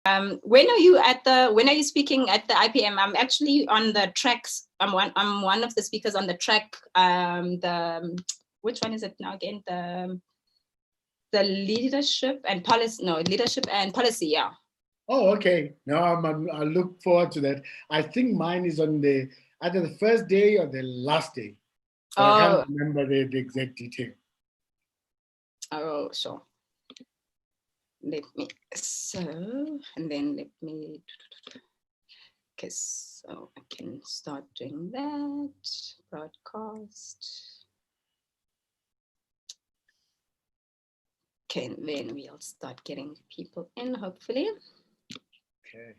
When are you speaking at the IPM? I'm actually on the tracks. I'm one of the speakers on the track. Which one is it now again? The leadership and policy. No, leadership and policy. Yeah. Oh, okay. No, I look forward to that. I think mine is on either the first day or the last day. But I can't remember the exact detail. Oh, sure. Okay, so I can start doing that, broadcast. Okay, and then we'll start getting people in, hopefully. Okay.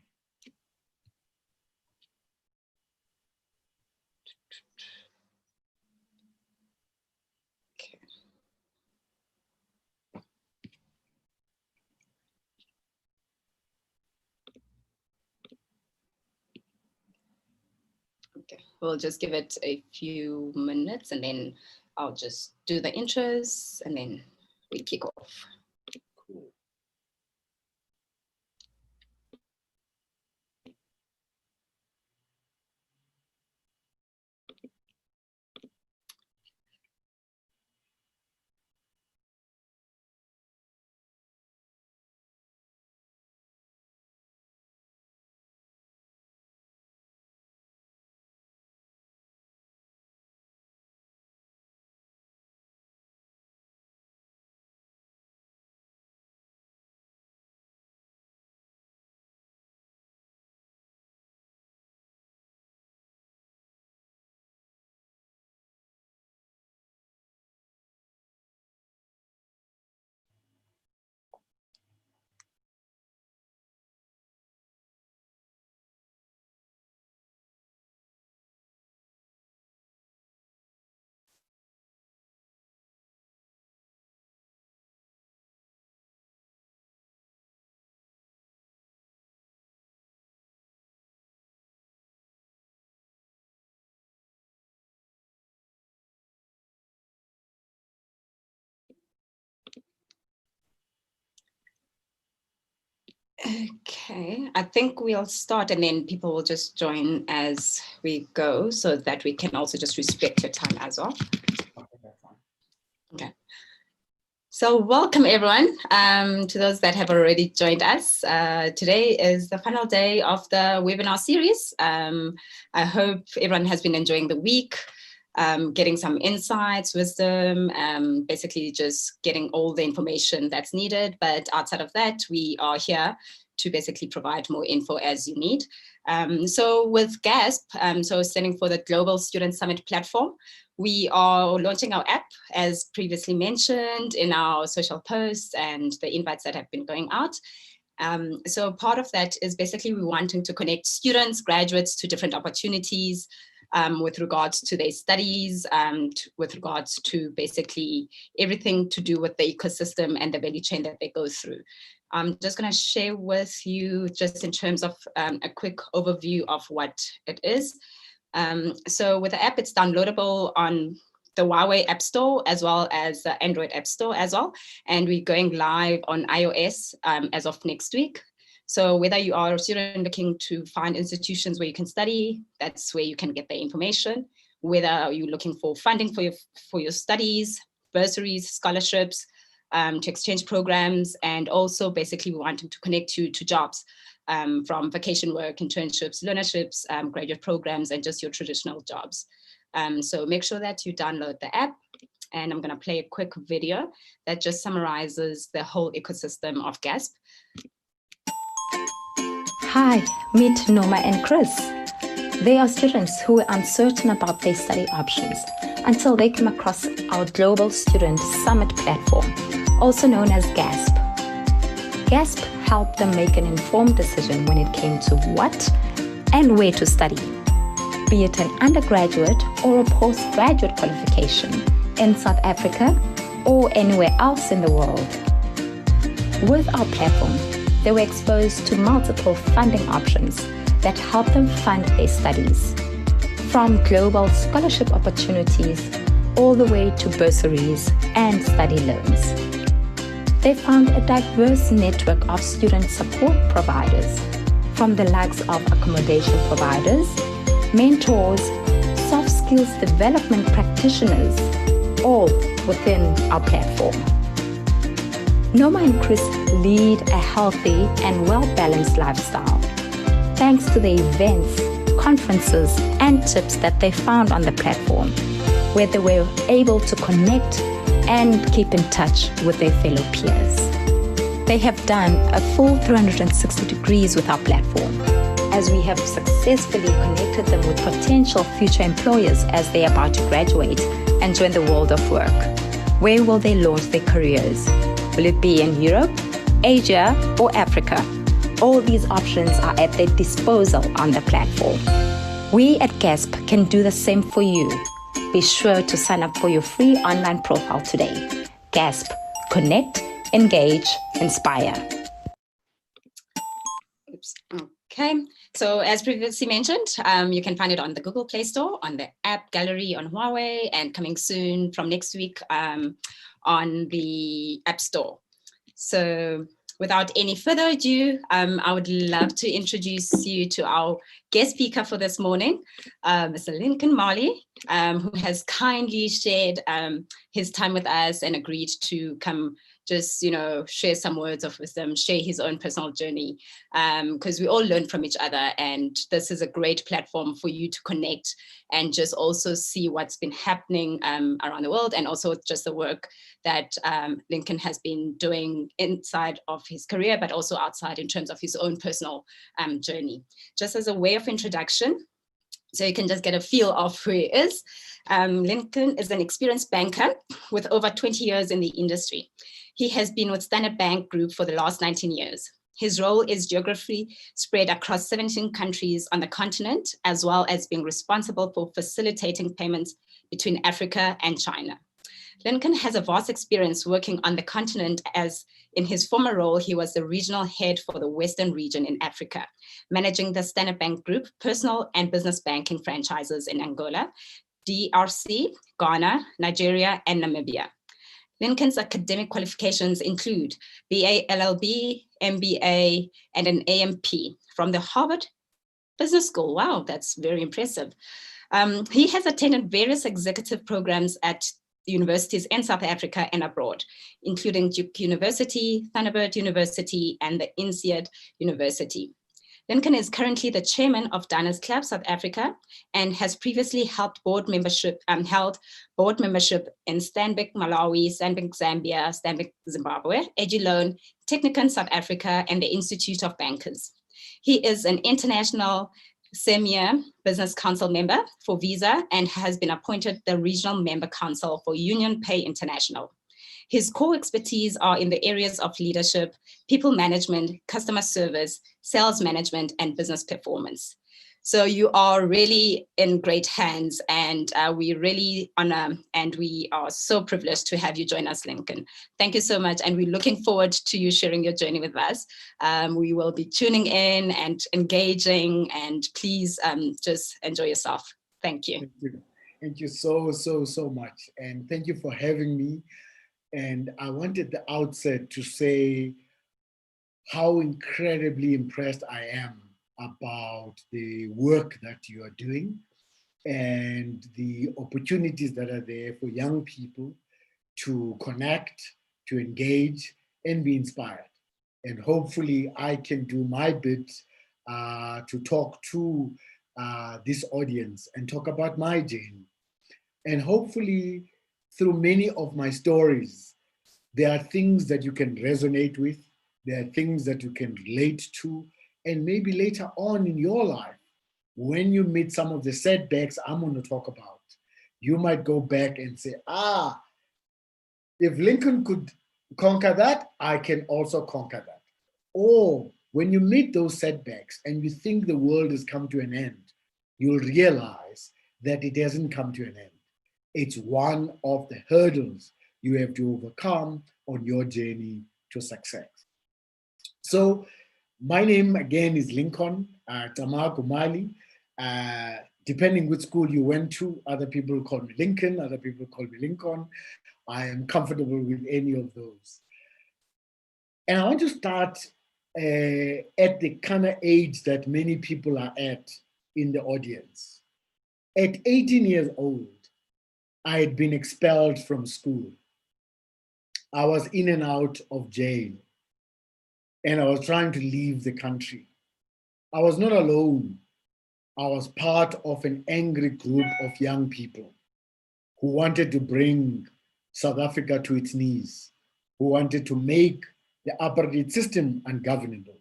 Okay, we'll just give it a few minutes and then I'll just do the intros and then we kick off. Cool. Okay, I think we'll start and then people will just join as we go so that we can also just respect your time as well. Okay. So welcome everyone to those that have already joined us. Today is the final day of the webinar series. I hope everyone has been enjoying the week, getting some insights, wisdom, basically just getting all the information that's needed. But outside of that, we are here to basically provide more info as you need. So with GASP, so standing for the Global Student Summit Platform, we are launching our app, as previously mentioned in our social posts and the invites that have been going out. So part of that is basically we wanting to connect students, graduates to different opportunities with regards to their studies, with regards to basically everything to do with the ecosystem and the value chain that they go through. I'm just going to share with you just in terms of a quick overview of what it is. So with the app, it's downloadable on the Huawei App Store as well as the Android App Store as well. And we're going live on iOS as of next week. So whether you are a student looking to find institutions where you can study, that's where you can get the information. Whether you're looking for funding for your studies, bursaries, scholarships, to exchange programs, and also basically we want to connect you to jobs from vacation work, internships, learnerships, graduate programs, and just your traditional jobs. So make sure that you download the app, and I'm going to play a quick video that just summarizes the whole ecosystem of GASP. Hi, meet Norma and Chris. They are students who are uncertain about their study options until they come across our Global Student Summit platform, also known as GASP. GASP helped them make an informed decision when it came to what and where to study, be it an undergraduate or a postgraduate qualification in South Africa or anywhere else in the world. With our platform, they were exposed to multiple funding options that help them fund their studies, from global scholarship opportunities all the way to bursaries and study loans. They found a diverse network of student support providers, from the likes of accommodation providers, mentors, soft skills development practitioners, all within our platform. Noma and Chris lead a healthy and well-balanced lifestyle, thanks to the events, conferences, and tips that they found on the platform, where they were able to connect and keep in touch with their fellow peers. They have done a full 360 degrees with our platform, as we have successfully connected them with potential future employers as they are about to graduate and join the world of work. Where will they launch their careers? Will it be in Europe, Asia, or Africa? All these options are at their disposal on the platform. We at GASP can do the same for you. Be sure to sign up for your free online profile today. GASP, connect, engage, inspire. Oops. Okay, so as previously mentioned, you can find it on the Google Play Store, on the App Gallery on Huawei, and coming soon from next week on the App Store. So without any further ado, I would love to introduce you to our guest speaker for this morning, Mr. Lincoln Marley, who has kindly shared his time with us and agreed to come just, share some words of wisdom, share his own personal journey, because we all learn from each other. And this is a great platform for you to connect and just also see what's been happening around the world, and also just the work that Lincoln has been doing inside of his career, but also outside in terms of his own personal journey. Just as a way of introduction, so you can just get a feel of who he is. Lincoln is an experienced banker with over 20 years in the industry. He has been with Standard Bank Group for the last 19 years. His role is geographically spread across 17 countries on the continent, as well as being responsible for facilitating payments between Africa and China. Lincoln has a vast experience working on the continent, as in his former role, he was the regional head for the Western region in Africa, managing the Standard Bank Group personal and business banking franchises in Angola, DRC, Ghana, Nigeria, and Namibia. Lincoln's academic qualifications include BA LLB, MBA, and an AMP from the Harvard Business School. Wow, that's very impressive. He has attended various executive programs at universities in South Africa and abroad, including Duke University, Thunderbird University, and the INSEAD University. Lincoln is currently the chairman of Diners Club South Africa and has previously held board membership in Stanbic Malawi, Stanbic Zambia, Stanbic Zimbabwe, EduLoan, Technikon South Africa, and the Institute of Bankers. He is an international Senior Business Council member for Visa and has been appointed the Regional Member Council for Union Pay International. His core expertise are in the areas of leadership, people management, customer service, sales management, and business performance. So you are really in great hands, and we really honor and we are so privileged to have you join us, Lincoln. Thank you so much, and we're looking forward to you sharing your journey with us. We will be tuning in and engaging, and please just enjoy yourself. Thank you. Thank you. Thank you so much, and thank you for having me. And I wanted at the outset to say how incredibly impressed I am about the work that you are doing and the opportunities that are there for young people to connect, to engage, and be inspired. And hopefully I can do my bit to talk to this audience and talk about my journey. And hopefully through many of my stories, there are things that you can resonate with, there are things that you can relate to, and maybe later on in your life, when you meet some of the setbacks I'm going to talk about, you might go back and say, if Lincoln could conquer that, I can also conquer that. Or when you meet those setbacks and you think the world has come to an end, you'll realize that it hasn't come to an end. It's one of the hurdles you have to overcome on your journey to success. So my name again is Lincoln Tamar Kumali. Depending which school you went to, other people call me Lincoln, other people call me Lincoln. I am comfortable with any of those. And I want to start at the kind of age that many people are at in the audience. At 18 years old, I had been expelled from school. I was in and out of jail, and I was trying to leave the country. I was not alone. I was part of an angry group of young people who wanted to bring South Africa to its knees, who wanted to make the apartheid system ungovernable,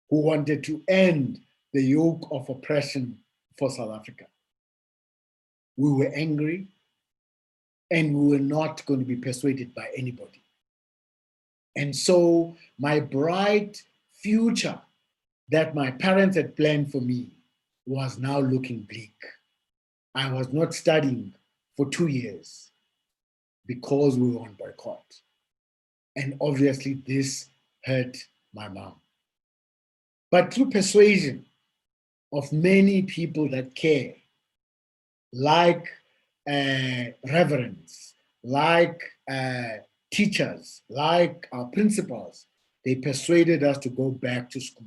who wanted to end the yoke of oppression for South Africa. We were angry, and we were not going to be persuaded by anybody. And so my bright future that my parents had planned for me was now looking bleak. I was not studying for 2 years because we were on boycott. And obviously this hurt my mom. But through persuasion of many people that care, like reverends, like teachers, like our principals, they persuaded us to go back to school.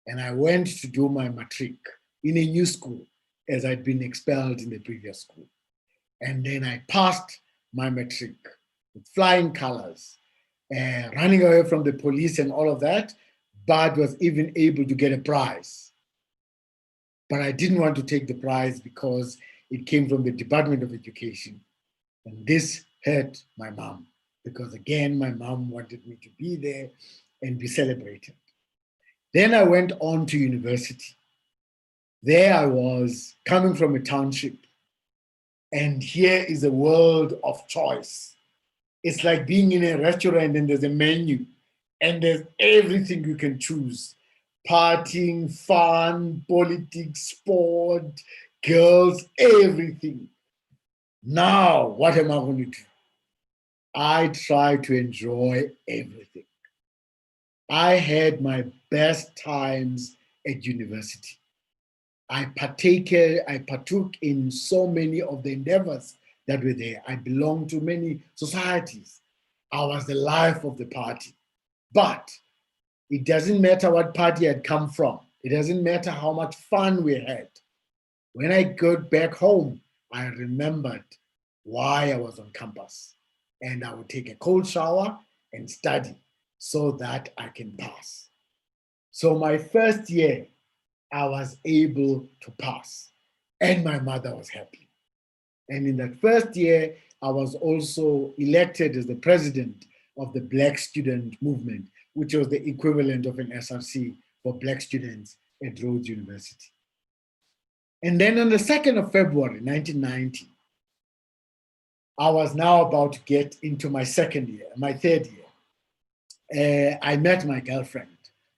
And I went to do my matric in a new school, as I'd been expelled in the previous school. And then I passed my matric with flying colors, running away from the police and all of that, but was even able to get a prize. But I didn't want to take the prize because it came from the Department of Education. And this hurt my mom, because again, my mom wanted me to be there and be celebrated. Then I went on to university. There I was, coming from a township, and here is a world of choice. It's like being in a restaurant and there's a menu, and there's everything you can choose. Partying, fun, politics, sport, girls, everything. Now, what am I going to do? I try to enjoy everything. I had my best times at university. I partook in so many of the endeavors that were there. I belonged to many societies. I was the life of the party. But it doesn't matter what party I'd come from. It doesn't matter how much fun we had. When I got back home, I remembered why I was on campus. And I would take a cold shower and study so that I can pass. So my first year, I was able to pass, and my mother was happy. And in that first year, I was also elected as the president of the Black Student Movement, which was the equivalent of an SRC for Black students at Rhodes University. And then on the 2nd of February, 1990, I was now about to get into my third year. I met my girlfriend.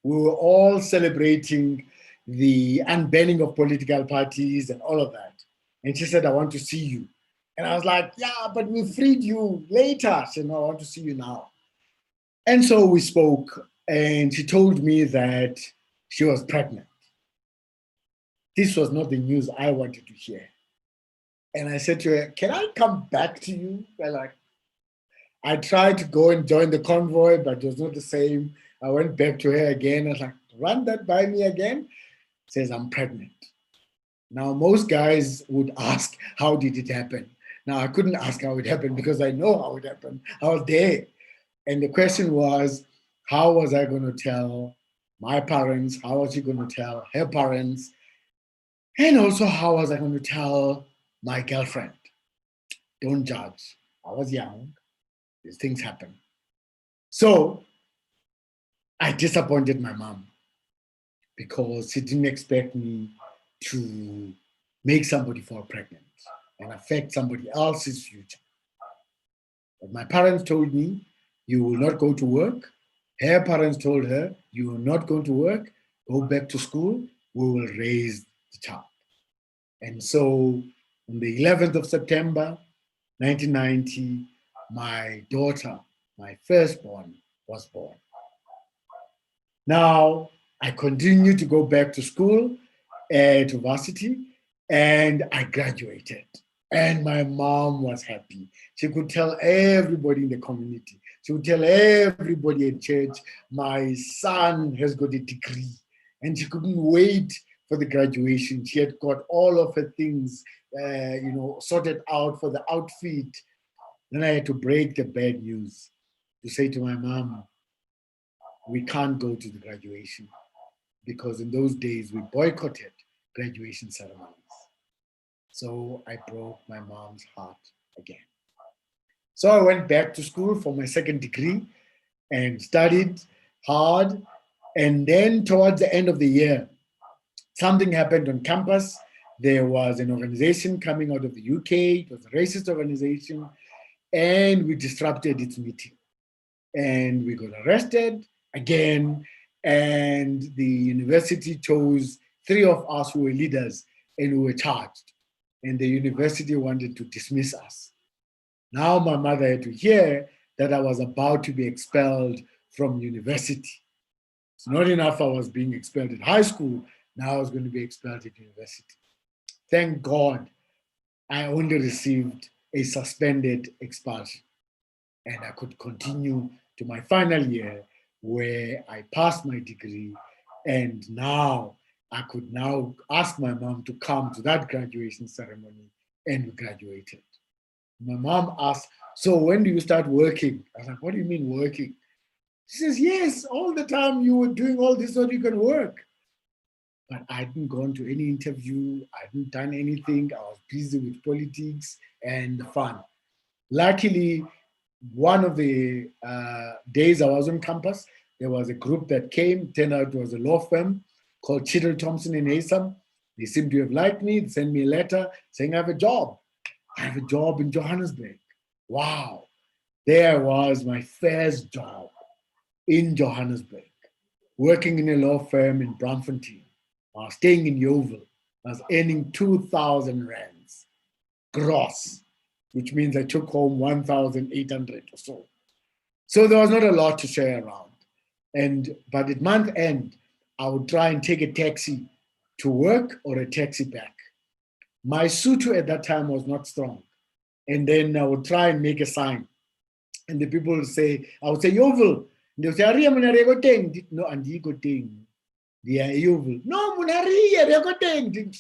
We were all celebrating the unbanning of political parties and all of that. And she said, I want to see you. And I was like, yeah, but we freed you later. She said, no, I want to see you now. And so we spoke, and she told me that she was pregnant. This was not the news I wanted to hear. And I said to her, can I come back to you? I tried to go and join the convoy, but it was not the same. I went back to her again. I was like, run that by me again. Says, I'm pregnant. Now, most guys would ask, how did it happen? Now, I couldn't ask how it happened because I know how it happened. I was there. And the question was, how was I going to tell my parents? How was she going to tell her parents? And also, how was I going to tell my girlfriend? Don't judge. I was young. These things happen. So I disappointed my mom because she didn't expect me to make somebody fall pregnant and affect somebody else's future. But my parents told me, you will not go to work. Her parents told her, you will not go to work, go back to school, we will raise the child. And so on the 11th of September, 1990, my daughter, my firstborn, was born. Now, I continued to go back to school at varsity, and I graduated. And my mom was happy. She could tell everybody in the community She would tell everybody in church, my son has got a degree. And she couldn't wait for the graduation. She had got all of her things, sorted out for the outfit. Then I had to break the bad news to say to my mom, we can't go to the graduation, because in those days we boycotted graduation ceremonies. So I broke my mom's heart again. So I went back to school for my second degree and studied hard. And then towards the end of the year, something happened on campus. There was an organization coming out of the UK. It was a racist organization, and we disrupted its meeting. And we got arrested again, and the university chose 3 of us who were leaders, and we were charged. And the university wanted to dismiss us. Now my mother had to hear that I was about to be expelled from university. It's not enough I was being expelled in high school, now I was going to be expelled at university. Thank God I only received a suspended expulsion, and I could continue to my final year where I passed my degree, and now I could now ask my mom to come to that graduation ceremony, and we graduated. My mom asked, so when do you start working? I was like, what do you mean working? She says, yes, all the time you were doing all this so you can work. But I hadn't gone to any interview. I hadn't done anything. I was busy with politics and fun. Luckily, one of the days I was on campus, there was a group that came. Turned out it was a law firm called Chittle Thompson and Asam. They seemed to have liked me. They sent me a letter saying I have a job. I have a job in Johannesburg. Wow. There was my first job in Johannesburg, working in a law firm in Braamfontein. I was staying in Yeoville. I was earning 2,000 rands gross, which means I took home 1,800 or so. So there was not a lot to share around. But at month end, I would try and take a taxi to work or a taxi back. My Sotho at that time was not strong. And then I would try and make a sign. And the people would say, I would say, Yeoville. And they would say, Aria, go ting. No, Andi go ting. They are Yeoville. No, Munaria, go ting.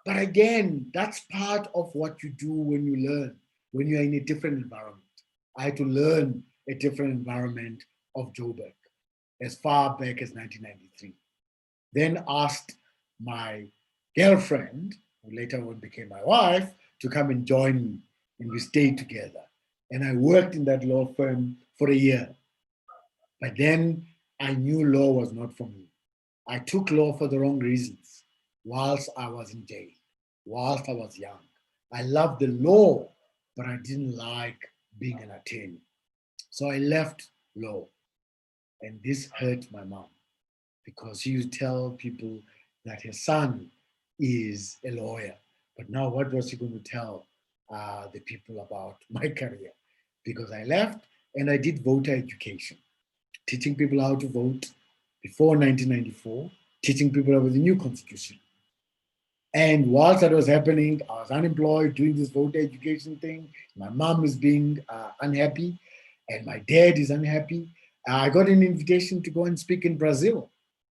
But again, that's part of what you do when you learn, when you're in a different environment. I had to learn a different environment of Joburg as far back as 1993. Then asked my girlfriend, who later on became my wife, to come and join me, and we stayed together. And I worked in that law firm for a year. But then I knew law was not for me. I took law for the wrong reasons whilst I was in jail, whilst I was young. I loved the law, but I didn't like being an attorney. So I left law. And this hurt my mom, because she used to tell people that her son is a lawyer. But now what was she going to tell the people about my career? Because I left and I did voter education, teaching people how to vote before 1994, teaching people about the new constitution. And whilst that was happening, I was unemployed, doing this voter education thing. My mom is being unhappy, and my dad is unhappy. I got an invitation to go and speak in Brazil.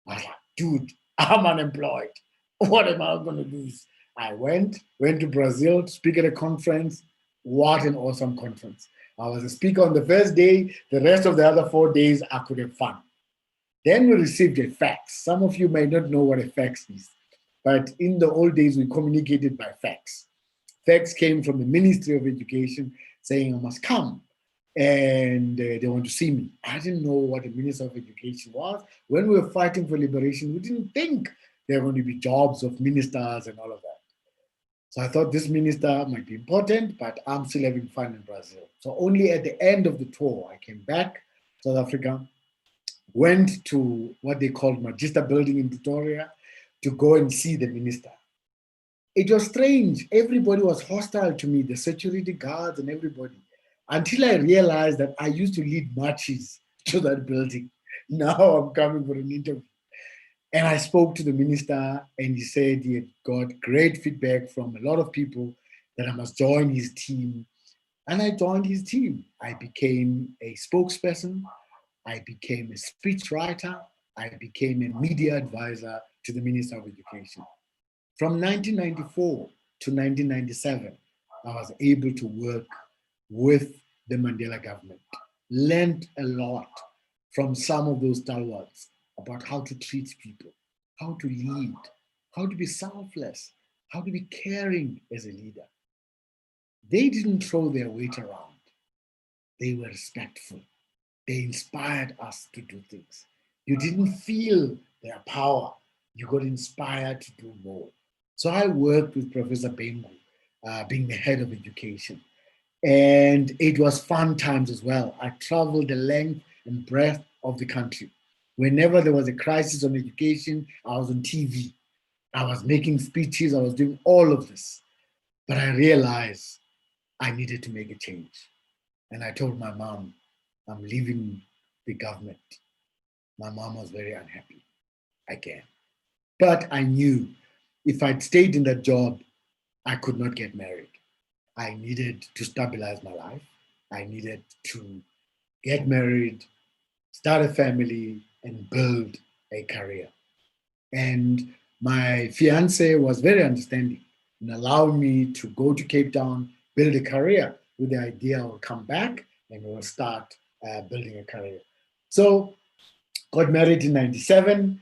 I was like, dude, I'm unemployed. What am I going to do? I went to Brazil to speak at a conference. What an awesome conference. I was a speaker on the first day. The rest of the other 4 days, I could have fun. Then we received a fax. Some of you may not know what a fax is, but in the old days, we communicated by fax. Fax came from the Ministry of Education saying I must come, and they want to see me. I didn't know what the Minister of Education was. When we were fighting for liberation, we didn't think there were going to be jobs of ministers and all of that. So I thought this minister might be important, but I'm still having fun in Brazil. So only at the end of the tour, I came back to South Africa, went to what they called Magister Building in Pretoria to go and see the minister. It was strange. Everybody was hostile to me, the security guards and everybody, until I realized that I used to lead marches to that building. Now I'm coming for an interview. And I spoke to the minister, and he said he had got great feedback from a lot of people that I must join his team. And I joined his team. I became a spokesperson. I became a speechwriter. I became a media advisor to the Minister of Education. From 1994 to 1997, I was able to work with the Mandela government, learned a lot from some of those stalwarts about how to treat people, how to lead, how to be selfless, how to be caring as a leader. They didn't throw their weight around. They were respectful. They inspired us to do things. You didn't feel their power. You got inspired to do more. So I worked with Professor Bengu, being the head of education. And it was fun times as well. I traveled the length and breadth of the country. Whenever there was a crisis on education, I was on TV. I was making speeches. I was doing all of this. But I realized I needed to make a change. And I told my mom, I'm leaving the government. My mom was very unhappy again. But I knew if I'd stayed in that job, I could not get married. I needed to stabilize my life. I needed to get married, start a family, and build a career. And my fiance was very understanding and allowed me to go to Cape Town, build a career with the idea I will come back and we'll start building a career. So got married in 97,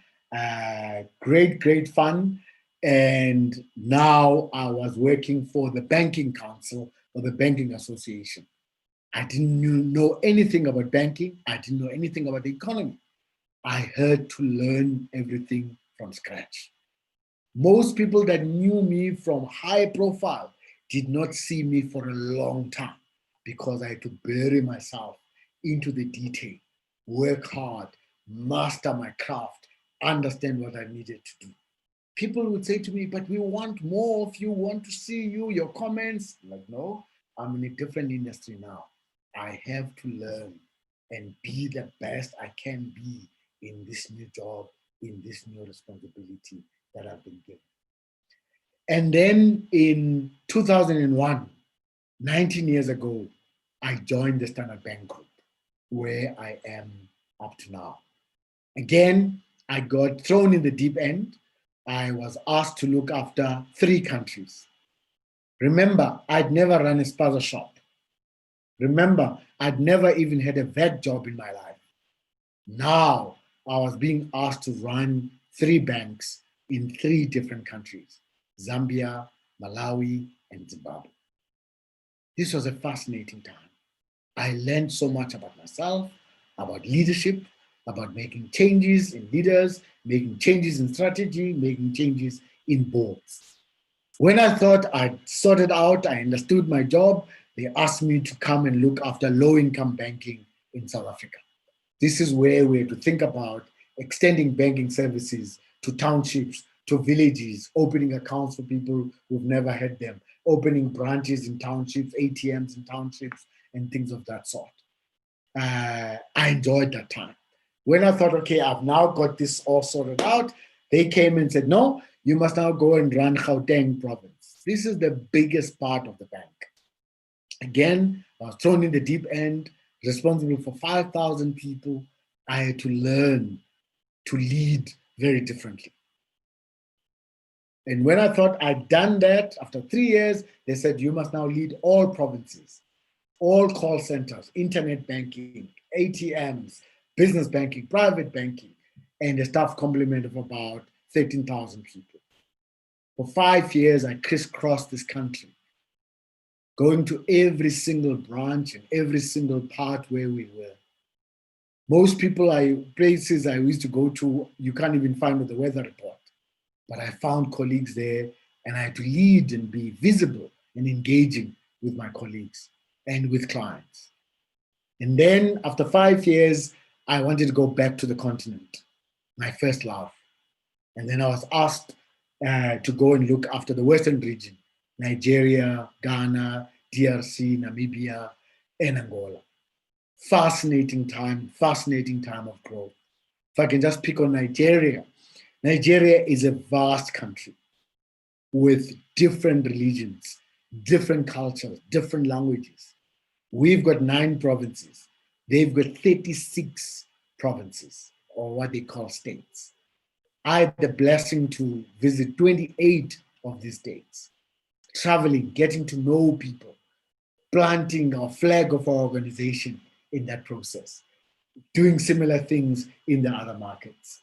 great fun. And now I was working for the Banking Council or the Banking Association. I didn't know anything about banking. I didn't know anything about the economy. I had to learn everything from scratch. Most people that knew me from high profile did not see me for a long time because I had to bury myself into the detail, work hard, master my craft, understand what I needed to do. People would say to me, but we want more of you, want to see you, your comments. Like, no, I'm in a different industry now. I have to learn and be the best I can be in this new job, in this new responsibility that I've been given. And then in 2001, 19 years ago, I joined the Standard Bank Group, where I am up to now. Again, I got thrown in the deep end. I was asked to look after 3 countries. Remember, I'd never run a spaza shop. Remember, I'd never even had a vet job in my life. Now, I was being asked to run 3 banks in 3 different countries, Zambia, Malawi, and Zimbabwe. This was a fascinating time. I learned so much about myself, about leadership, about making changes in leaders, making changes in strategy, making changes in boards. When I thought I'd sorted out, I understood my job, they asked me to come and look after low-income banking in South Africa. This is where we had to think about extending banking services to townships, to villages, opening accounts for people who've never had them, opening branches in townships, ATMs in townships, and things of that sort. I enjoyed that time. When I thought, okay, I've now got this all sorted out, they came and said, no, you must now go and run Gauteng province. This is the biggest part of the bank. Again, I was thrown in the deep end, responsible for 5,000 people. I had to learn to lead very differently. And when I thought I'd done that, after 3 years, they said, you must now lead all provinces, all call centers, internet banking, ATMs, business banking, private banking, and a staff complement of about 13,000 people. For 5 years, I crisscrossed this country, going to every single branch and every single part where we were. Most places I used to go to, you can't even find the weather report. But I found colleagues there, and I had to lead and be visible and engaging with my colleagues and with clients. And then after 5 years, I wanted to go back to the continent, my first love. And then I was asked to go and look after the Western region, Nigeria, Ghana, DRC, Namibia, and Angola. Fascinating time of growth. If I can just pick on Nigeria. Nigeria is a vast country with different religions, different cultures, different languages. We've got 9 provinces. They've got 36 provinces, or what they call states. I had the blessing to visit 28 of these states, traveling, getting to know people, planting our flag of our organization in that process, doing similar things in the other markets.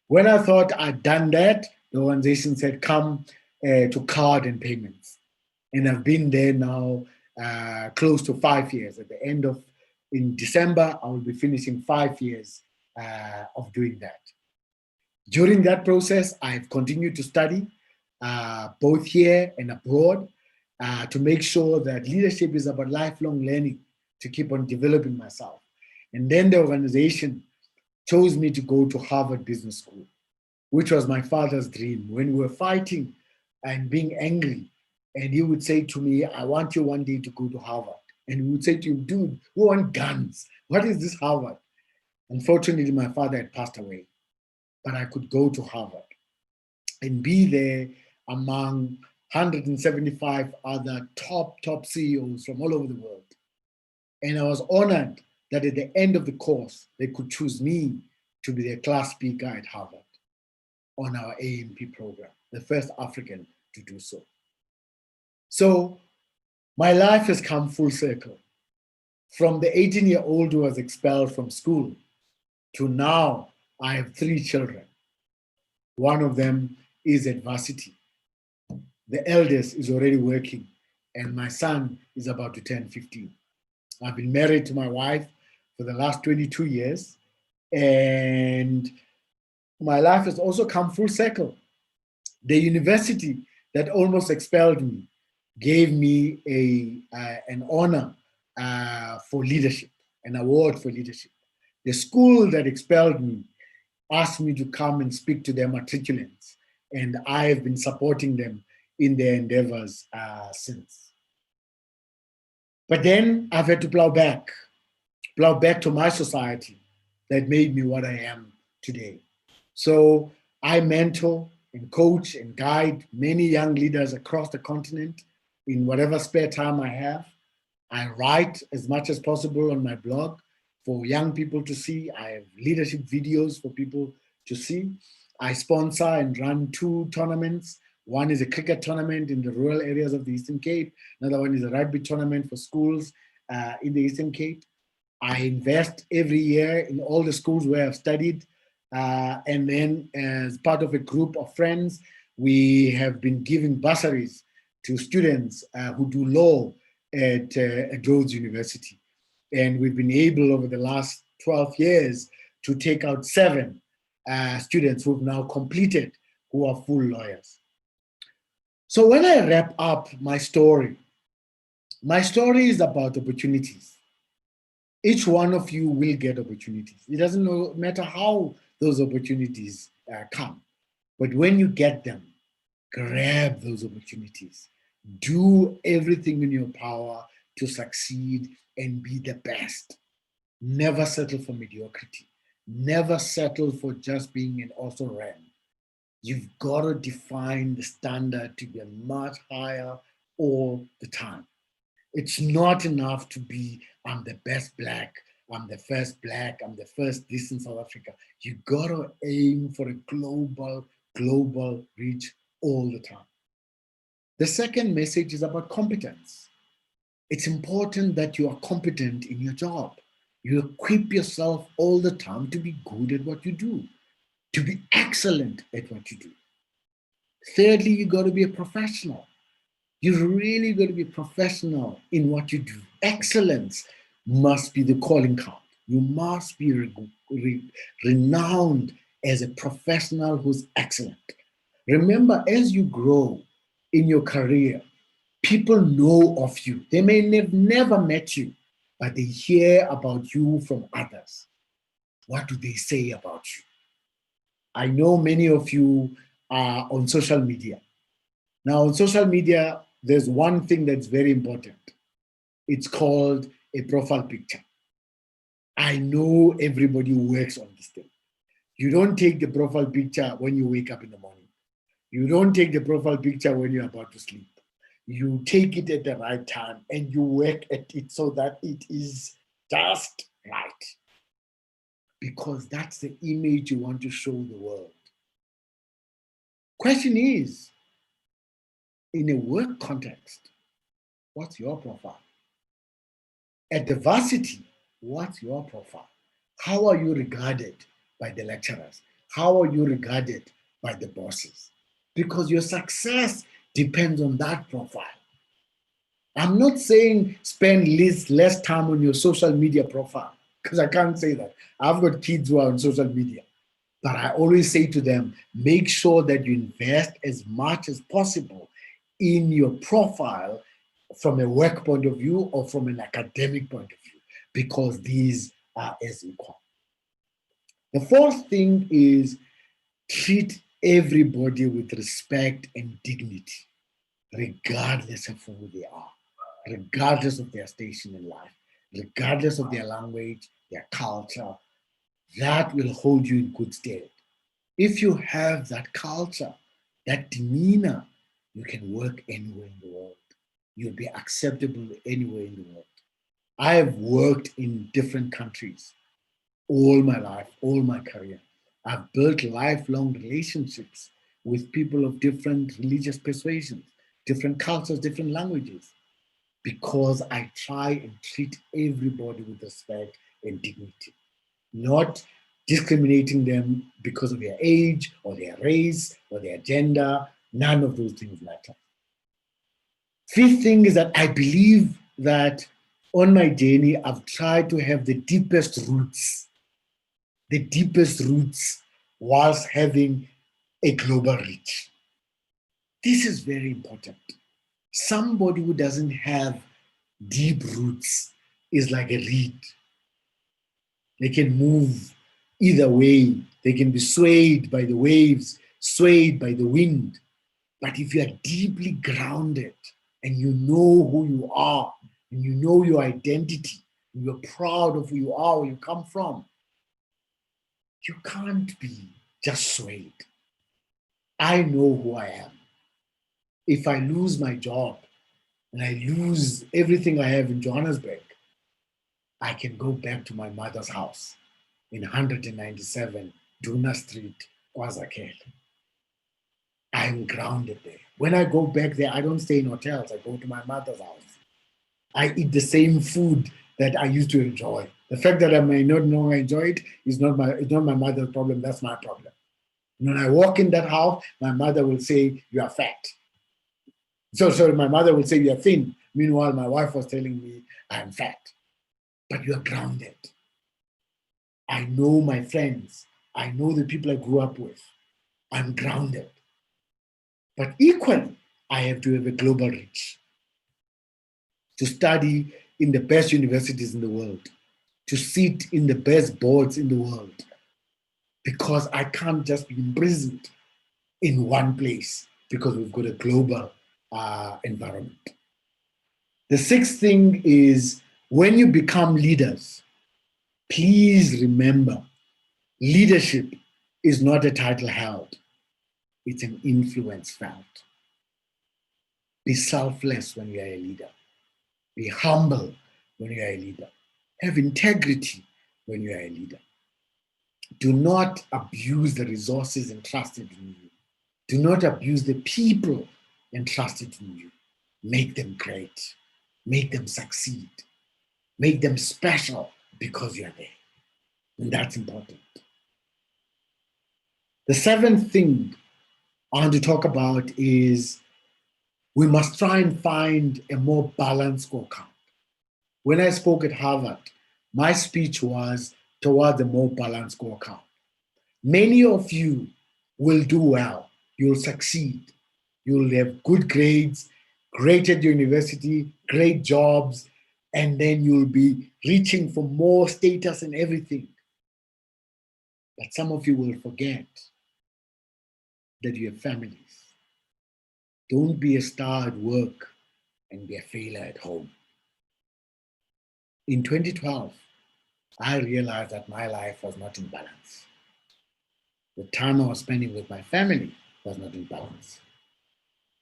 When I thought I'd done that, the organization said, come to card and payments. And I've been there now close to 5 years. At the end of, in December, I will be finishing 5 years of doing that. During that process, I've continued to study, both here and abroad, to make sure that leadership is about lifelong learning, to keep on developing myself. And then the organization chose me to go to Harvard Business School, which was my father's dream. When we were fighting and being angry, and he would say to me, I want you one day to go to Harvard. And we would say to him, dude, we want guns. What is this Harvard? Unfortunately, my father had passed away, but I could go to Harvard and be there among 175 other top CEOs from all over the world. And I was honored that at the end of the course, they could choose me to be their class speaker at Harvard on our AMP program, the first African to do so. So my life has come full circle. From the 18-year-old who was expelled from school to now, I have 3 children. One of them is at varsity. The eldest is already working, and my son is about to turn 15. I've been married to my wife for the last 22 years, and my life has also come full circle. The university that almost expelled me gave me an honor for leadership, an award for leadership. The school that expelled me asked me to come and speak to their matriculants, and I have been supporting them in their endeavors since. But then I've had to plow back to my society that made me what I am today. So I mentor and coach and guide many young leaders across the continent in whatever spare time I have. I write as much as possible on my blog for young people to see. I have leadership videos for people to see. I sponsor and run 2 tournaments. One is a cricket tournament in the rural areas of the Eastern Cape. Another one is a rugby tournament for schools in the Eastern Cape. I invest every year in all the schools where I've studied. And then as part of a group of friends, we have been giving bursaries to students who do law at Rhodes University. And we've been able over the last 12 years to take out 7 students who've now completed, who are full lawyers. So when I wrap up my story is about opportunities. Each one of you will get opportunities. It doesn't matter how those opportunities come, but when you get them, grab those opportunities. Do everything in your power to succeed and be the best. Never settle for mediocrity. Never settle for just being an also-ran. You've got to define the standard to be much higher all the time. It's not enough to be, I'm the best black, I'm the first black, I'm the first this in South Africa. You got to aim for a global reach all the time. The second message is about competence. It's important that you are competent in your job. You equip yourself all the time to be good at what you do, to be excellent at what you do. Thirdly, you got to be a professional. You really got to be professional in what you do. Excellence must be the calling card. You must be renowned as a professional who's excellent. Remember, as you grow in your career, people know of you. They may have never met you, but they hear about you from others. What do they say about you? I know many of you are on social media. Now, on social media, there's one thing that's very important. It's called a profile picture. I know everybody who works on this thing. You don't take the profile picture when you wake up in the morning. You don't take the profile picture when you're about to sleep. you take it at the right time, and you work at it so that it is just right. Because that's the image you want to show the world. Question is, in a work context, what's your profile? At the varsity, what's your profile? How are you regarded by the lecturers? How are you regarded by the bosses? Because your success depends on that profile. I'm not saying spend less time on your social media profile, because I can't say that. I've got kids who are on social media. But I always say to them, make sure that you invest as much as possible in your profile from a work point of view or from an academic point of view, because these are as equal. The fourth thing is treat everybody with respect and dignity, regardless of who they are, regardless of their station in life, regardless of their language, their culture. That will hold you in good stead. If you have that culture, that demeanor, you can work anywhere in the world. You'll be acceptable anywhere in the world. I have worked in different countries all my life, all my career. I've built lifelong relationships with people of different religious persuasions, different cultures, different languages, because I try and treat everybody with respect and dignity, not discriminating them because of their age or their race or their gender. None of those things matter. Fifth thing is that I believe that on my journey, I've tried to have the deepest roots whilst having a global reach. This is very important. Somebody who doesn't have deep roots is like a reed. They can move either way. They can be swayed by the waves, swayed by the wind. But if you are deeply grounded and you know who you are, and you know your identity, and you're proud of who you are, where you come from, you can't be just swayed. I know who I am. If I lose my job and I lose everything I have in Johannesburg, I can go back to my mother's house in 197 Duna Street, KwaZakhele. I'm grounded there. When I go back there, I don't stay in hotels. I go to my mother's house. I eat the same food that I used to enjoy. The fact that I may not know I enjoy it is not my mother's problem. That's my problem. When I walk in that house, my mother will say, "You are fat." Sorry, my mother will say, "You are thin." Meanwhile, my wife was telling me I'm fat. But you are grounded. I know my friends. I know the people I grew up with. I'm grounded. But equally, I have to have a global reach to study in the best universities in the world, to sit in the best boards in the world, because I can't just be imprisoned in one place because we've got a global environment. The sixth thing is, when you become leaders, please remember, leadership is not a title held. It's an influence felt. Be selfless when you are a leader. Be humble when you are a leader. Have integrity when you are a leader. Do not abuse the resources entrusted in you. Do not abuse the people entrusted in you. Make them great. Make them succeed. Make them special because you are there. And that's important. The seventh thing I want to talk about is we must try and find a more balanced scorecard. When I spoke at Harvard, my speech was towards a more balanced scorecard. Many of you will do well. You'll succeed. You'll have good grades, great at university, great jobs, and then you'll be reaching for more status and everything. But some of you will forget that you have families. Don't be a star at work and be a failure at home. In 2012, I realized that my life was not in balance. The time I was spending with my family was not in balance.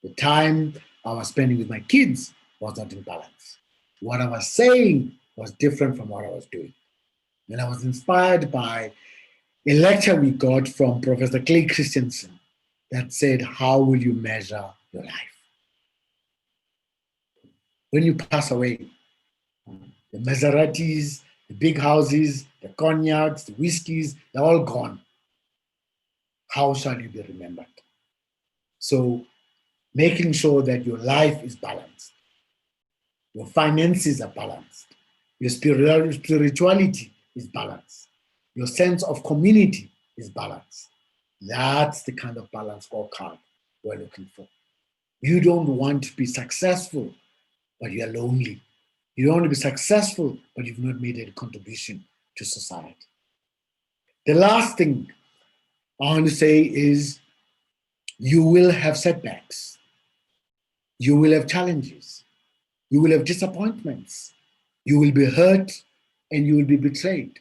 The time I was spending with my kids was not in balance. What I was saying was different from what I was doing. And I was inspired by a lecture we got from Professor Clay Christensen that said, how will you measure your life? When you pass away, the Maseratis, the big houses, the cognacs, the whiskeys, they're all gone. How shall you be remembered? So making sure that your life is balanced, your finances are balanced, your spirituality is balanced, your sense of community is balanced. That's the kind of balance scorecard we're looking for. You don't want to be successful, but you're lonely. You don't want to be successful, but you've not made a contribution to society. The last thing I want to say is you will have setbacks. You will have challenges. You will have disappointments. You will be hurt and you will be betrayed.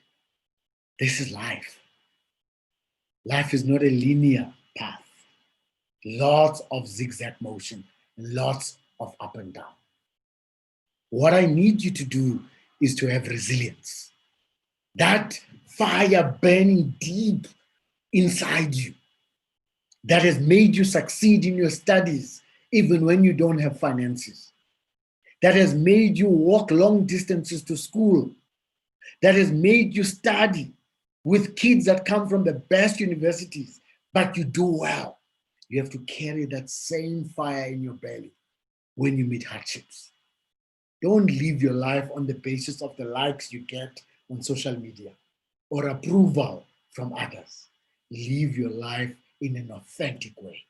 This is life. Life is not a linear path. Lots of zigzag motion, lots of up and down. What I need you to do is to have resilience. That fire burning deep inside you that has made you succeed in your studies, even when you don't have finances. That has made you walk long distances to school. That has made you study with kids that come from the best universities, but you do well. You have to carry that same fire in your belly when you meet hardships. Don't live your life on the basis of the likes you get on social media or approval from others. Live your life in an authentic way.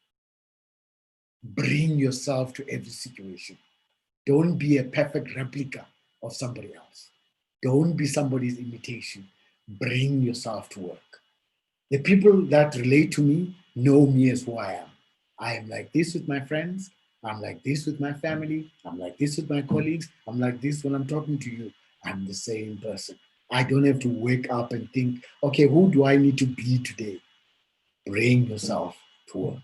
Bring yourself to every situation. Don't be a perfect replica of somebody else. Don't be somebody's imitation. Bring yourself to work. The people that relate to me know me as who I am. I am like this with my friends. I'm like this with my family. I'm like this with my colleagues. I'm like this when I'm talking to you. I'm the same person. I don't have to wake up and think, okay, who do I need to be today? Bring yourself to work.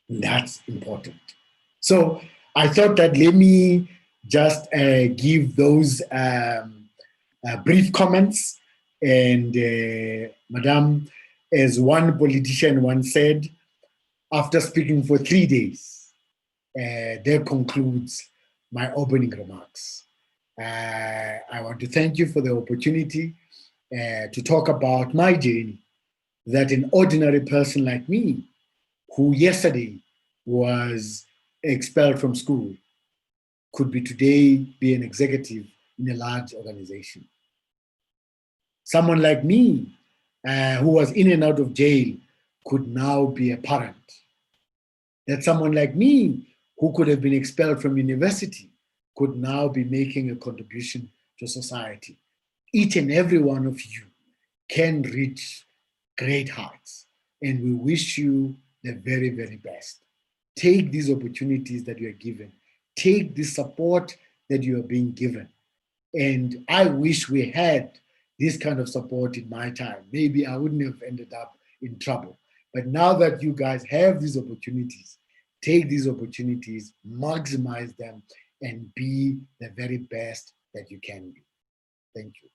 And that's important. So I thought that let me just give those brief comments. And Madam, as one politician once said, after speaking for 3 days, that concludes my opening remarks. I want to thank you for the opportunity to talk about my journey, that an ordinary person like me, who yesterday was expelled from school, could be today be an executive in a large organization. Someone like me, who was in and out of jail, could now be a parent. That someone like me, who could have been expelled from university, could now be making a contribution to society. Each and every one of you can reach great heights, and we wish you the very, very best. Take these opportunities that you are given. Take the support that you are being given. And I wish we had this kind of support in my time. Maybe I wouldn't have ended up in trouble. But now that you guys have these opportunities, take these opportunities, maximize them, and be the very best that you can be. Thank you.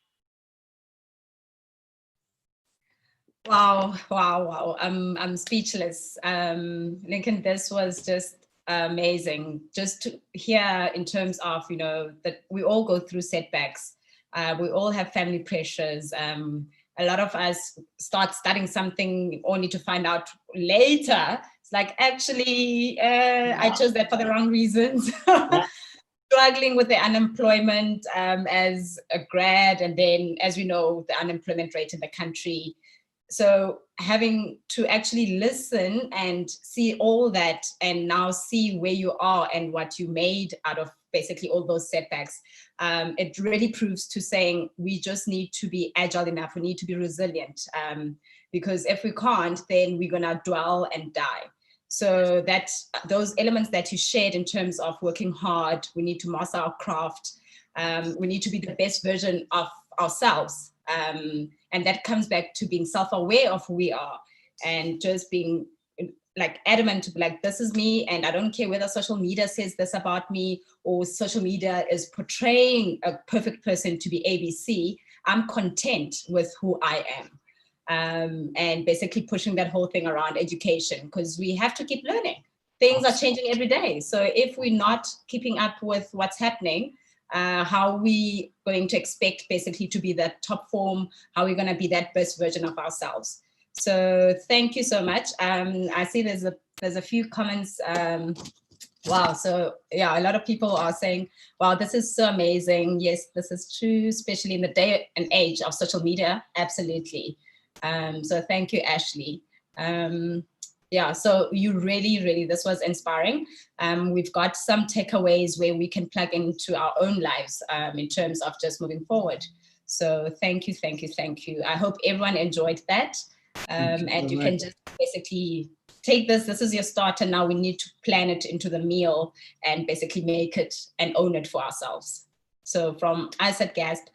Wow, wow, wow. I'm speechless. Lincoln, this was just amazing. Just to hear in terms of, you know, that we all go through setbacks. We all have family pressures. A lot of us start studying something only to find out later. It's like, actually, I chose that for the wrong reasons. Struggling with the unemployment as a grad, and then, as we know, the unemployment rate in the country. So having to actually listen and see all that, and now see where you are and what you made out of basically all those setbacks, it really proves to saying we just need to be agile enough. We need to be resilient, because if we can't, then we're gonna dwell and die. So that those elements that you shared in terms of working hard, we need to master our craft, we need to be the best version of ourselves. And that comes back to being self-aware of who we are, and just being like adamant to be like, this is me, and I don't care whether social media says this about me or social media is portraying a perfect person to be ABC. I'm content with who I am. And basically pushing that whole thing around education, because we have to keep learning. Things are changing every day. So if we're not keeping up with what's happening, how are we going to expect basically to be that top form? How are we going to be that best version of ourselves? So thank you so much. I see there's a few comments. Wow. So yeah, a lot of people are saying, wow, this is so amazing. Yes, this is true, especially in the day and age of social media. Absolutely. So thank you, Ashley. Yeah, so you really, this was inspiring. We've got some takeaways where we can plug into our own lives in terms of just moving forward. So thank you. I hope everyone enjoyed that. And you can just basically take this is your start, and now we need to plan it into the meal and basically make it and own it for ourselves. So from us at GASP,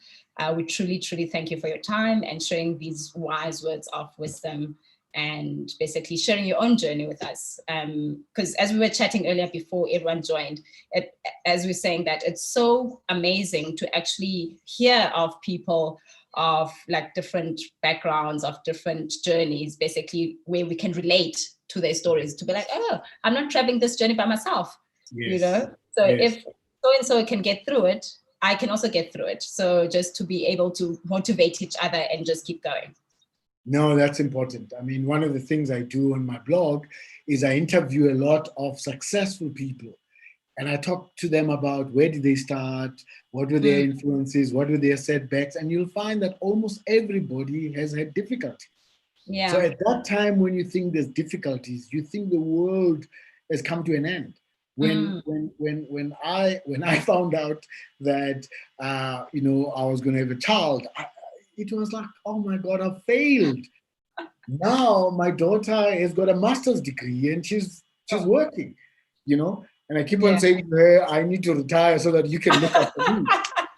we truly thank you for your time and sharing these wise words of wisdom and basically sharing your own journey with us. Because as we were chatting earlier before everyone joined, as we're saying that it's so amazing to actually hear of people of like different backgrounds, of different journeys, basically where we can relate to their stories, to be like, oh, I'm not traveling this journey by myself, you know? So if so-and-so can get through it, I can also get through it. So just to be able to motivate each other and just keep going. No, that's important. I mean, one of the things I do on my blog is I interview a lot of successful people. And I talk to them about where did they start, what were their influences, what were their setbacks, and you'll find that almost everybody has had difficulty. Yeah. So at that time, when you think there's difficulties, you think the world has come to an end. When I found out that I was going to have a child, it was like, oh my God, I failed. Now my daughter has got a master's degree and she's working, and I keep on saying to her, I need to retire so that you can look after me.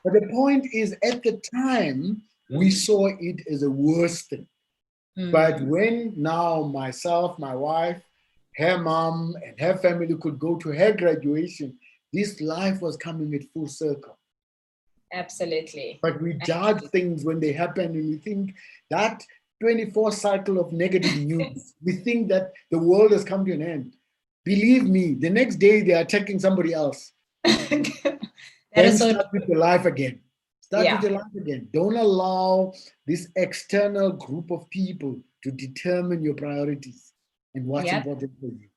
But the point is, at the time, we saw it as a worse thing. But when now myself, my wife, her mom, and her family could go to her graduation, this life was coming at full circle. Absolutely. But we judge things when they happen, and we think that 24 cycle of negative news, we think that the world has come to an end. Believe me, the next day they are attacking somebody else. Then start with your life again. Start with your life again. Don't allow this external group of people to determine your priorities and what's important for you.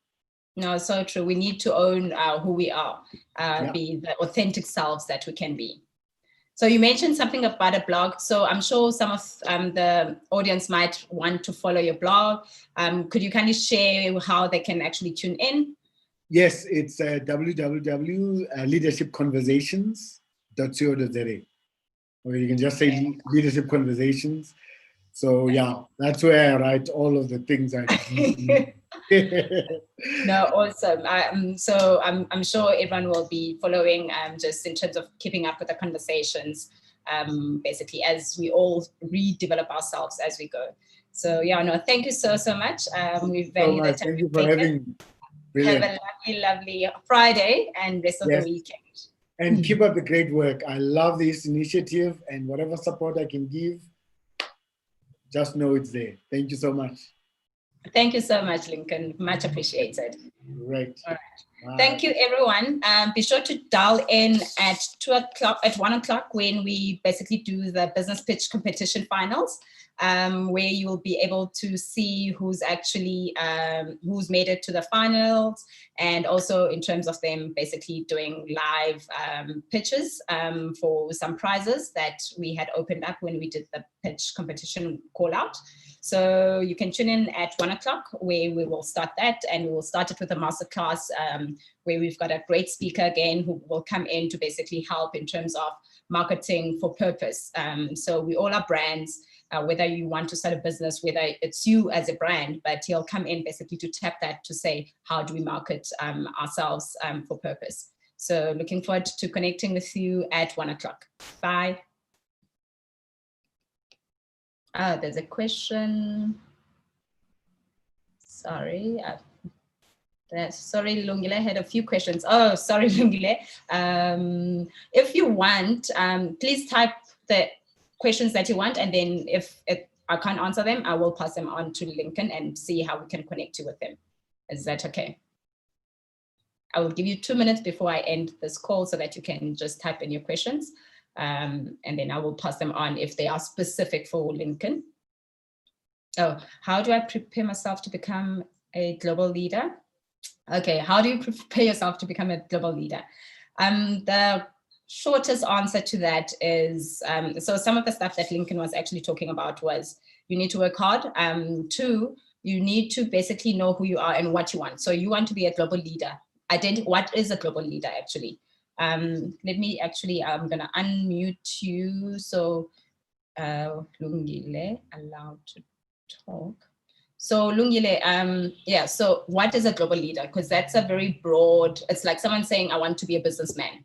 No, so true. We need to own who we are, be the authentic selves that we can be. So you mentioned something about a blog. So I'm sure some of the audience might want to follow your blog. Could you kindly share how they can actually tune in? Yes, it's www.leadershipconversations.co.za. Or you can just say Leadership Conversations. So yeah, that's where I write all of the things I do. No, awesome. So I'm sure everyone will be following just in terms of keeping up with the conversations, basically as we all redevelop ourselves as we go. So yeah, no, thank you so much. We value the time. Thank you for having me. Brilliant. Have a lovely Friday and rest of the weekend. And keep up the great work. I love this initiative, and whatever support I can give, just know it's there. Thank you so much. Thank you so much, Lincoln. Much appreciated. Right. All right. Wow. Thank you, everyone. Be sure to dial in at 1 o'clock when we basically do the business pitch competition finals, where you will be able to see who's actually who's made it to the finals, and also in terms of them basically doing live pitches for some prizes that we had opened up when we did the pitch competition call out. So you can tune in at 1 o'clock where we will start that, and we will start it with a masterclass where we've got a great speaker again who will come in to basically help in terms of marketing for purpose. So we all are brands, whether you want to start a business, whether it's you as a brand, but he'll come in basically to tap that to say, how do we market ourselves for purpose? So looking forward to connecting with you at 1 o'clock. Bye. There's a question. Sorry, Sorry, Lungile, I had a few questions. Oh, sorry, Lungile. If you want, please type the questions that you want, and then if I can't answer them, I will pass them on to Lincoln and see how we can connect you with them. Is that okay? I will give you 2 minutes before I end this call so that you can just type in your questions, and then I will pass them on if they are specific for Lincoln. Oh, how do I prepare myself to become a global leader? Okay, how do you prepare yourself to become a global leader? The shortest answer to that is, so some of the stuff that Lincoln was actually talking about was you need to work hard. 2, you need to basically know who you are and what you want. So you want to be a global leader. What is a global leader actually? Let me actually, I'm gonna unmute you. So Lungile, allowed to talk. So Lungile, yeah, so what is a global leader? Because that's a very broad, it's like someone saying, I want to be a businessman.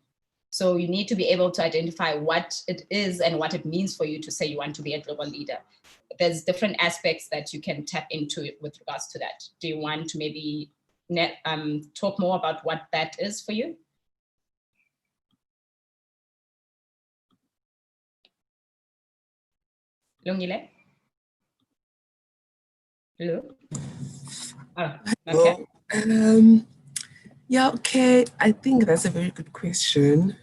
So you need to be able to identify what it is and what it means for you to say you want to be a global leader. There's different aspects that you can tap into with regards to that. Do you want to maybe talk more about what that is for you? Lungile? Hello? Oh, okay. Well, yeah, okay. I think that's a very good question.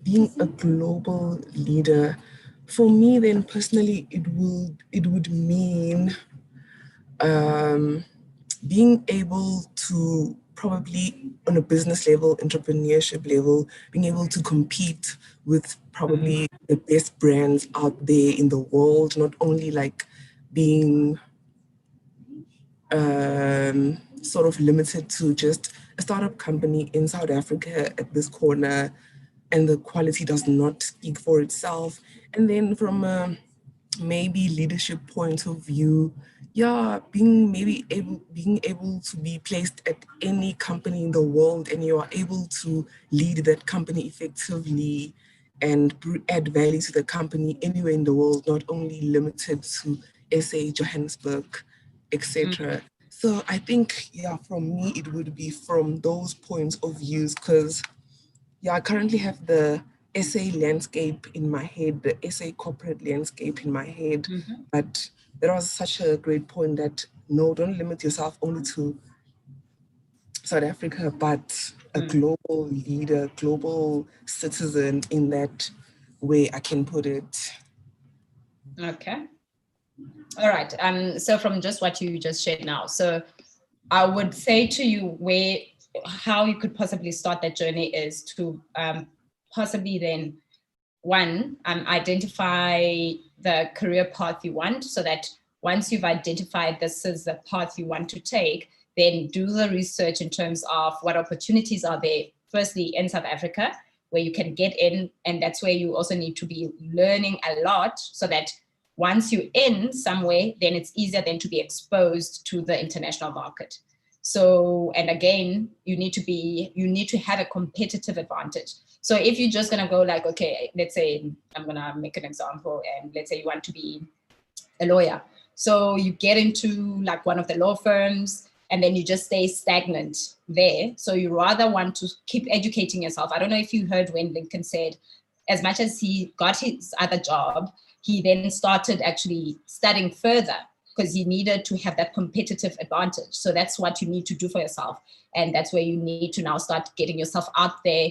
Being a global leader, for me, then personally, it would mean being able to probably on a business level, entrepreneurship level, being able to compete with probably the best brands out there in the world, not only like being sort of limited to just a startup company in South Africa at this corner, and the quality does not speak for itself. And then from a maybe leadership point of view, yeah, being able to be placed at any company in the world and you are able to lead that company effectively and add value to the company anywhere in the world, not only limited to SA, Johannesburg, etc. So I think, yeah, from me, it would be from those points of views, because, yeah, I currently have the SA landscape in my head, the SA corporate landscape in my head. But there was such a great point that, no, don't limit yourself only to South Africa, but a global leader, global citizen in that way, I can put it. Okay. All right. So from just what you just shared now, so I would say to you how you could possibly start that journey is to possibly then, one, identify the career path you want, so that once you've identified this is the path you want to take, then do the research in terms of what opportunities are there, firstly in South Africa, where you can get in, and that's where you also need to be learning a lot, so that once you're in somewhere, then it's easier then to be exposed to the international market. So, and again, you need to have a competitive advantage. So if you're just gonna go like, okay, let's say, I'm gonna make an example, and let's say you want to be a lawyer. So you get into like one of the law firms, and then you just stay stagnant there. So you rather want to keep educating yourself. I don't know if you heard when Lincoln said, as much as he got his other job, he then started actually studying further, because he needed to have that competitive advantage. So that's what you need to do for yourself. And that's where you need to now start getting yourself out there,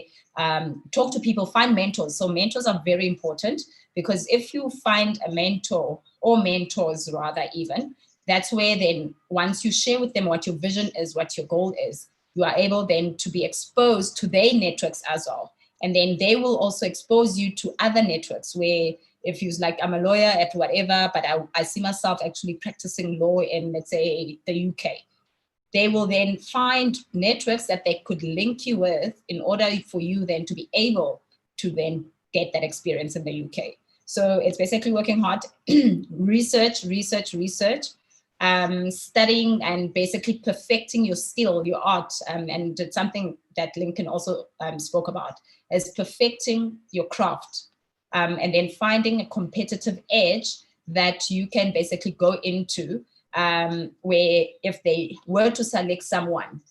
talk to people, find mentors. So mentors are very important, because if you find a mentor, or mentors rather even, that's where then once you share with them what your vision is, what your goal is, you are able then to be exposed to their networks as well. And then they will also expose you to other networks where, if you're like, I'm a lawyer at whatever, but I see myself actually practicing law in, let's say, the UK. They will then find networks that they could link you with in order for you then to be able to then get that experience in the UK. So it's basically working hard, research, studying and basically perfecting your skill, your art. And it's something that Lincoln also spoke about, is perfecting your craft. And then finding a competitive edge that you can basically go into where if they were to select someone,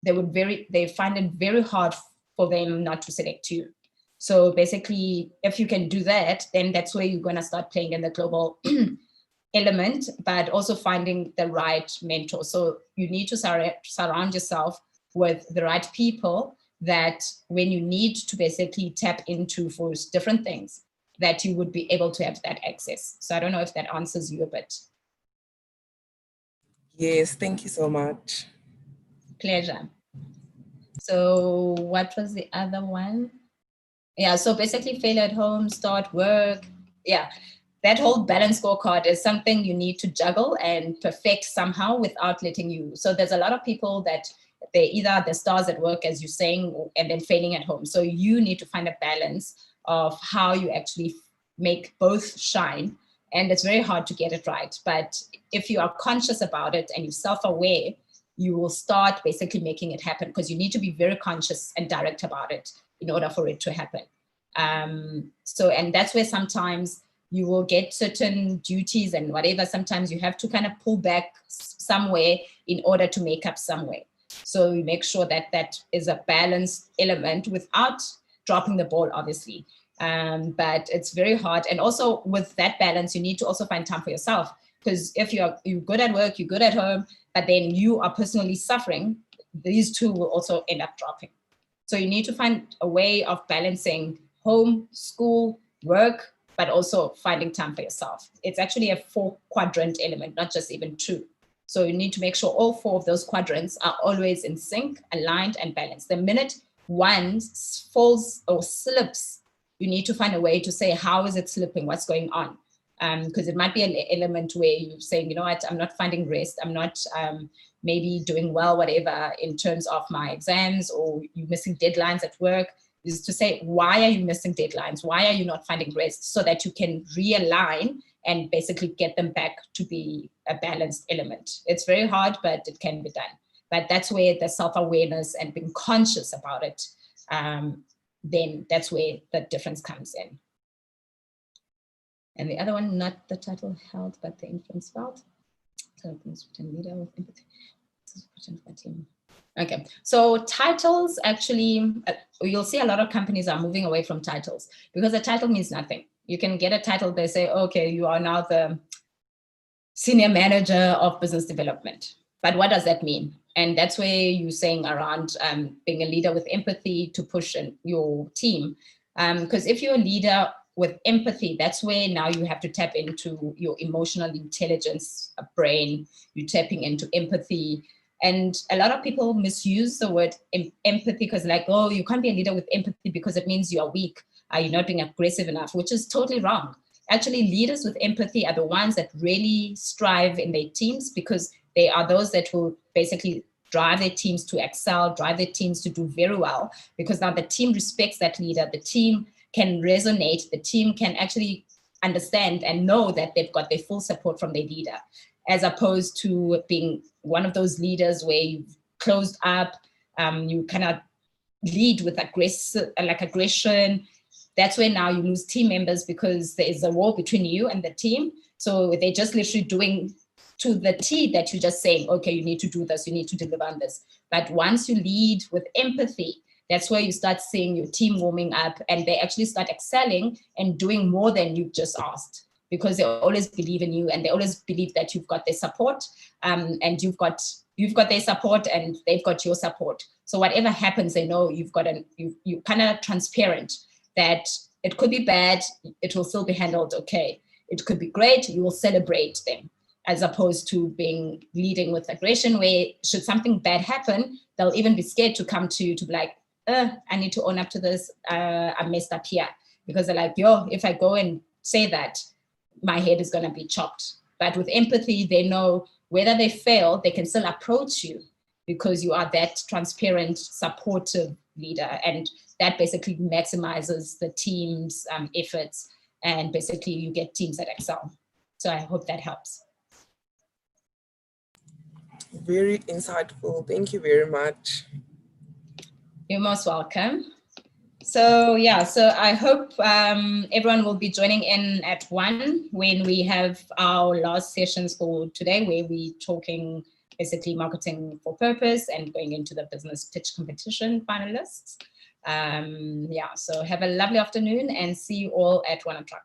they find it very hard for them not to select you. So basically, if you can do that, then that's where you're going to start playing in the global element, but also finding the right mentor. So you need to surround yourself with the right people that when you need to basically tap into for different things, that you would be able to have that access. So I don't know if that answers you a bit. Yes, thank you so much. Pleasure. So what was the other one? Yeah, so basically fail at home, start work. Yeah, that whole balance scorecard is something you need to juggle and perfect somehow without letting you. So there's a lot of people that they either the stars at work, as you're saying, and then failing at home. So you need to find a balance of how you actually make both shine. And it's very hard to get it right. But if you are conscious about it and you're self-aware, you will start basically making it happen, because you need to be very conscious and direct about it in order for it to happen. And that's where sometimes you will get certain duties and whatever. Sometimes you have to kind of pull back somewhere in order to make up somewhere. So you make sure that that is a balanced element without dropping the ball, obviously. But it's very hard. And also with that balance, you need to also find time for yourself. Because if you're good at work, you're good at home, but then you are personally suffering, these two will also end up dropping. So you need to find a way of balancing home, school, work, but also finding time for yourself. It's actually a 4-quadrant element, not just even 2. So you need to make sure all 4 of those quadrants are always in sync, aligned, and balanced. The minute one falls or slips, you need to find a way to say, how is it slipping? What's going on? Because it might be an element where you're saying, you know what, I'm not finding rest. I'm not maybe doing well, whatever, in terms of my exams, or you're missing deadlines at work. Is to say, why are you missing deadlines? Why are you not finding rest? So that you can realign and basically get them back to be a balanced element. It's very hard, but it can be done. But that's where the self-awareness and being conscious about it, then that's where the difference comes in. And the other one, not the title held, but the influence felt. So leader with empathy. Okay, so titles actually, you'll see a lot of companies are moving away from titles, because a title means nothing. You can get a title, they say, okay, you are now the senior manager of business development. But what does that mean? And that's where you're saying around being a leader with empathy to push your team. Because if you're a leader with empathy, that's where now you have to tap into your emotional intelligence brain. You're tapping into empathy. And a lot of people misuse the word empathy because like, oh, you can't be a leader with empathy because it means you are weak. You're not being aggressive enough, which is totally wrong. Actually, leaders with empathy are the ones that really strive in their teams, because they are those that will basically drive their teams to excel, drive their teams to do very well, because now the team respects that leader. The team can resonate. The team can actually understand and know that they've got their full support from their leader, as opposed to being one of those leaders where you've closed up, you cannot lead with aggression. That's where now you lose team members, because there is a war between you and the team. So they're just literally doing to the T that you're just saying, okay, you need to do this, you need to deliver on this. But once you lead with empathy, that's where you start seeing your team warming up, and they actually start excelling and doing more than you've just asked, because they always believe in you and they always believe that you've got their support, and you've got their support and they've got your support. So whatever happens, they know you've got you kind of transparent, that it could be bad, it will still be handled okay. It could be great, you will celebrate them, as opposed to leading with aggression, where should something bad happen, they'll even be scared to come to you to be like, I need to own up to this, I messed up here. Because they're like, yo, if I go and say that, my head is gonna be chopped. But with empathy, they know whether they fail, they can still approach you, because you are that transparent, supportive leader. And that basically maximizes the team's efforts, and basically you get teams that excel. So I hope that helps. Very insightful. Thank you very much. You're most welcome. So yeah, so I hope everyone will be joining in at 1 when we have our last sessions for today, where we're talking basically marketing for purpose and going into the business pitch competition finalists. Yeah, so have a lovely afternoon and see you all at 1 o'clock.